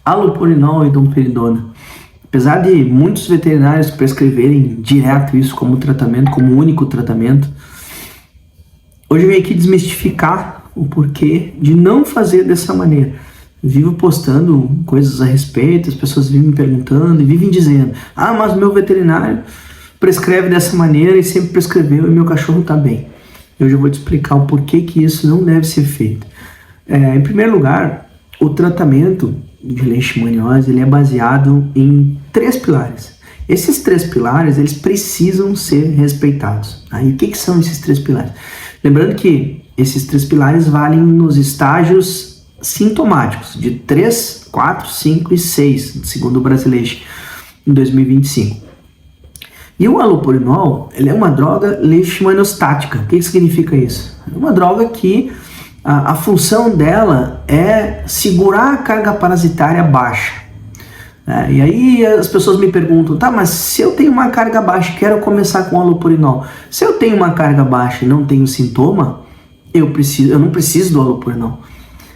Allopurinol e domperidona. Apesar de muitos veterinários prescreverem direto isso como tratamento, como único tratamento, hoje eu vim aqui desmistificar o porquê de não fazer dessa maneira. Eu vivo postando coisas a respeito, as pessoas vivem me perguntando e vivem dizendo: ah, mas o meu veterinário prescreve dessa maneira e sempre prescreveu e meu cachorro está bem. Eu já vou te explicar o porquê que isso não deve ser feito. Em primeiro lugar, o tratamento de leishmaniose ele é baseado em 3 pilares. Esses 3 pilares eles precisam ser respeitados. Aí, o que são esses 3 pilares? Lembrando que esses 3 pilares valem nos estágios sintomáticos de 3, 4, 5 e 6, segundo o Brasileiro em 2025. E o allopurinol ele é uma droga leishmaniostática. O que significa isso? É uma droga que a função dela é segurar a carga parasitária baixa. E aí as pessoas me perguntam: tá, mas se eu tenho uma carga baixa e quero começar com allopurinol, se eu tenho uma carga baixa e não tenho sintoma, eu não preciso do allopurinol.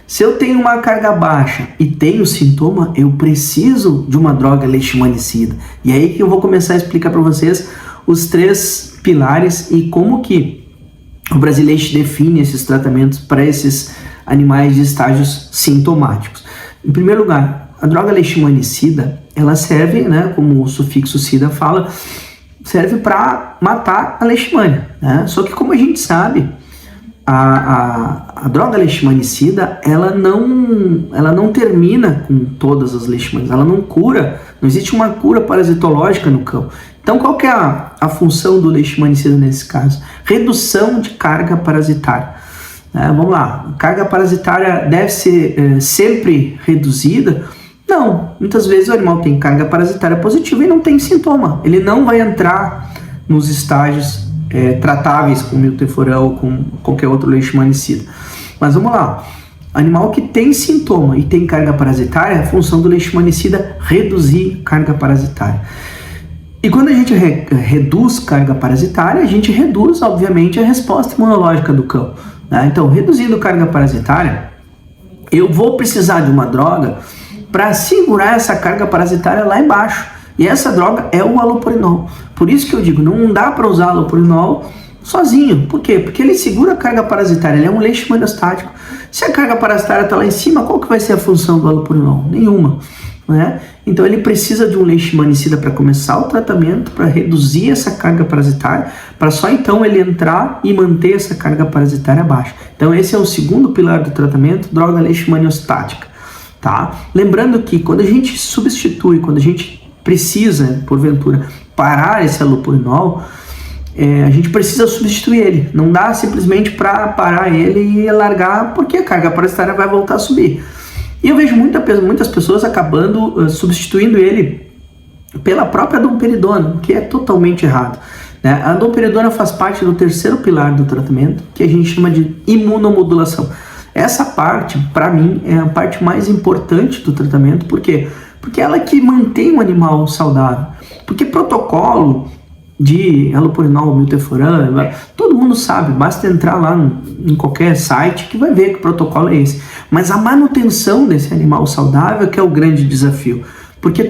Se eu tenho uma carga baixa e tenho sintoma, eu preciso de uma droga leishmanicida. E aí que eu vou começar a explicar para vocês os 3 pilares e como que o brasileiro define esses tratamentos para esses animais de estágios sintomáticos. Em primeiro lugar, a droga leishmanicida, ela serve, como o sufixo cida fala, serve para matar a leishmania. Só que, como a gente sabe, a droga leishmanicida, ela não termina com todas as leishmanias, ela não cura, não existe uma cura parasitológica no cão. Então, qual que é a função do leishmanicida nesse caso? Redução de carga parasitária. Vamos lá, a carga parasitária deve ser sempre reduzida? Não, muitas vezes o animal tem carga parasitária positiva e não tem sintoma. Ele não vai entrar nos estágios tratáveis com milteforão ou com qualquer outro leishmanicida. Mas vamos lá, animal que tem sintoma e tem carga parasitária, a função do leishmanicida é reduzir carga parasitária. E quando a gente reduz carga parasitária, a gente reduz, obviamente, a resposta imunológica do cão. Então, reduzindo carga parasitária, eu vou precisar de uma droga para segurar essa carga parasitária lá embaixo. E essa droga é o allopurinol. Por isso que eu digo, não dá para usar allopurinol sozinho. Por quê? Porque ele segura a carga parasitária, ele é um leishmaniostático. Se a carga parasitária está lá em cima, qual que vai ser a função do allopurinol? Nenhuma. Então ele precisa de um leishmanicida para começar o tratamento, para reduzir essa carga parasitária, para só então ele entrar e manter essa carga parasitária baixa. Então esse é o segundo pilar do tratamento, droga leishmaniostática. Lembrando que quando a gente substitui, quando a gente precisa, porventura, parar esse allopurinol, a gente precisa substituir ele. Não dá simplesmente para parar ele e largar, porque a carga parasitária vai voltar a subir. E eu vejo muitas pessoas acabando substituindo ele pela própria domperidona, que é totalmente errado. A domperidona faz parte do 3º pilar do tratamento, que a gente chama de imunomodulação. Essa parte, para mim, é a parte mais importante do tratamento. Por quê? Porque ela que mantém o animal saudável. Porque protocolo de allopurinol, milteforam, todo mundo sabe, basta entrar lá em qualquer site que vai ver que o protocolo é esse. Mas a manutenção desse animal saudável que é o grande desafio. Porque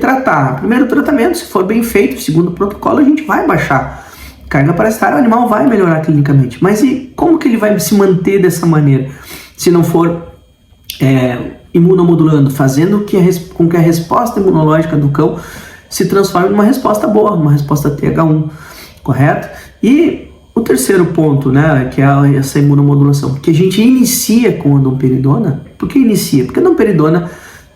primeiro tratamento, se for bem feito, segundo o protocolo, a gente vai baixar carga parasitária, o animal vai melhorar clinicamente. Mas e como que ele vai se manter dessa maneira? Se não for imunomodulando, fazendo com que a resposta imunológica do cão se transforme numa resposta boa, uma resposta TH1, correto? E o terceiro ponto, que é essa imunomodulação, que a gente inicia com a domperidona. Por que inicia? Porque a domperidona,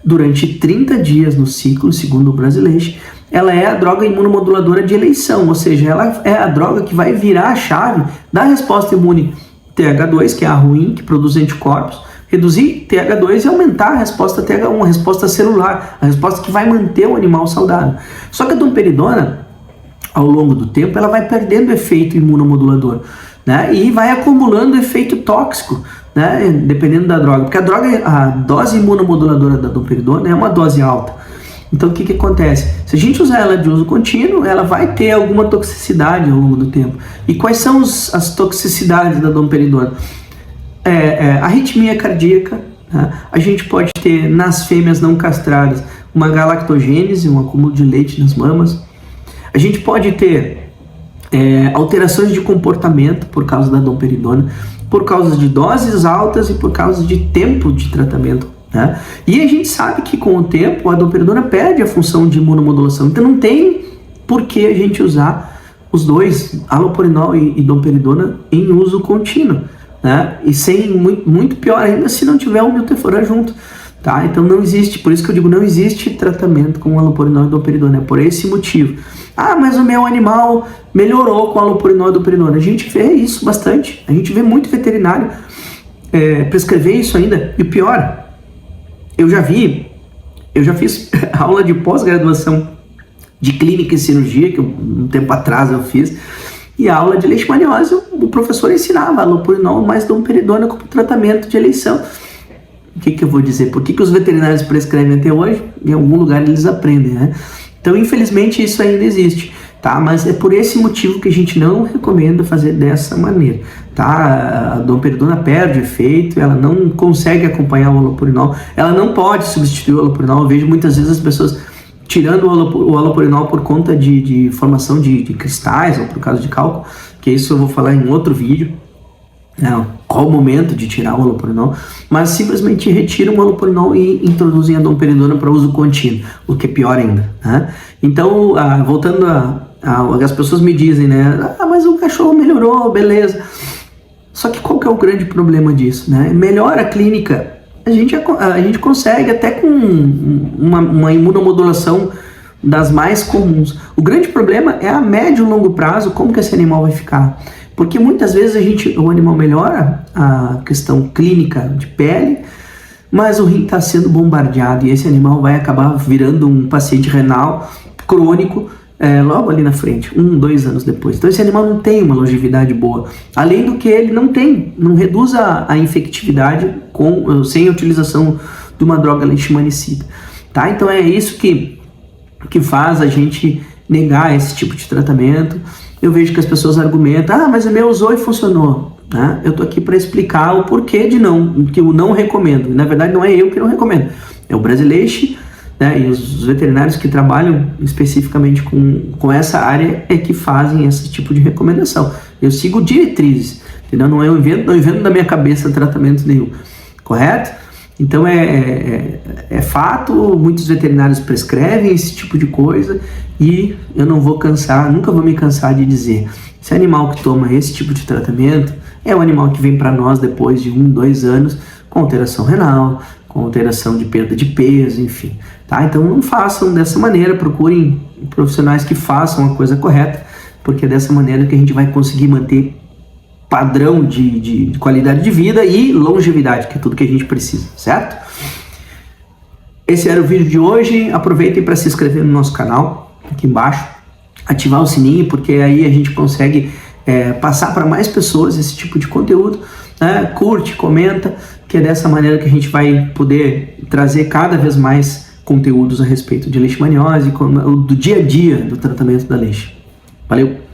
durante 30 dias no ciclo, segundo o Brasileiro, ela é a droga imunomoduladora de eleição, ou seja, ela é a droga que vai virar a chave da resposta imune TH2, que é a ruim, que produz anticorpos, reduzir TH2 e aumentar a resposta TH1, a resposta celular, a resposta que vai manter o animal saudável. Só que a domperidona, ao longo do tempo, ela vai perdendo efeito imunomodulador, e vai acumulando efeito tóxico, dependendo da droga, porque a dose imunomoduladora da domperidona é uma dose alta. Então o que acontece? Se a gente usar ela de uso contínuo, ela vai ter alguma toxicidade ao longo do tempo. E quais são as toxicidades da domperidona? Arritmia cardíaca, né? A gente pode ter nas fêmeas não castradas uma galactogênese, um acúmulo de leite nas mamas. A gente pode ter alterações de comportamento por causa da domperidona, por causa de doses altas e por causa de tempo de tratamento, né? E a gente sabe que com o tempo a domperidona perde a função de imunomodulação, então não tem por que a gente usar os dois, halopurinol e domperidona, em uso contínuo, né? E sem muito pior ainda se não tiver o milteforam junto, tá? Então não existe, por isso que eu digo, não existe tratamento com halopurinol e domperidona, é por esse motivo. Ah, mas o meu animal melhorou com halopurinol e domperidona. A gente vê isso bastante, a gente vê muito veterinário prescrever isso ainda. E o pior, eu já fiz aula de pós-graduação de clínica e cirurgia, que um tempo atrás eu fiz, e a aula de leishmaniose, o professor ensinava halopurinol mais domperidona como tratamento de eleição. O que eu vou dizer? Por que os veterinários prescrevem até hoje? Em algum lugar eles aprendem, né? Então, infelizmente, isso ainda existe, tá? Mas é por esse motivo que a gente não recomenda fazer dessa maneira, tá? A domperidona perde efeito, ela não consegue acompanhar o halopurinol, ela não pode substituir o halopurinol. Eu vejo muitas vezes as pessoas tirando o halopurinol por conta de formação de cristais ou por causa de cálculo, que isso eu vou falar em outro vídeo. Qual o momento de tirar o halopurinol, mas simplesmente retiram o halopurinol e introduzem a domperidona para uso contínuo, o que é pior ainda, né? Então, voltando as pessoas me dizem, né? Mas o cachorro melhorou, beleza. Só que qual que é o grande problema disso, né? Melhora a clínica, a gente consegue até com uma imunomodulação das mais comuns. O grande problema é a médio e longo prazo, como que esse animal vai ficar. Porque muitas vezes o animal melhora a questão clínica de pele, mas o rim está sendo bombardeado e esse animal vai acabar virando um paciente renal crônico logo ali na frente, 2 anos depois. Então esse animal não tem uma longevidade boa. Além do que ele não reduz a infectividade sem a utilização de uma droga leishmanicida. Tá? Então é isso que faz a gente negar esse tipo de tratamento. Eu vejo que as pessoas argumentam, mas o meu usou e funcionou, né? Eu tô aqui para explicar o porquê que eu não recomendo. Na verdade, não é eu que não recomendo, é o Brasileixe, né? E os veterinários que trabalham especificamente com essa área é que fazem esse tipo de recomendação. Eu sigo diretrizes, entendeu? Não invento da minha cabeça tratamento nenhum, correto? Então é fato, muitos veterinários prescrevem esse tipo de coisa e eu nunca vou me cansar de dizer, esse animal que toma esse tipo de tratamento é um animal que vem para nós depois de 2 anos com alteração renal, com alteração de perda de peso, enfim, tá? Então não façam dessa maneira, procurem profissionais que façam a coisa correta, porque é dessa maneira que a gente vai conseguir manter padrão de qualidade de vida e longevidade, que é tudo que a gente precisa, certo? Esse era o vídeo de hoje. Aproveitem para se inscrever no nosso canal, aqui embaixo, ativar o sininho, porque aí a gente consegue passar para mais pessoas esse tipo de conteúdo, né? Curte, comenta, que é dessa maneira que a gente vai poder trazer cada vez mais conteúdos a respeito de leishmaniose, do dia a dia do tratamento da leixe. Valeu!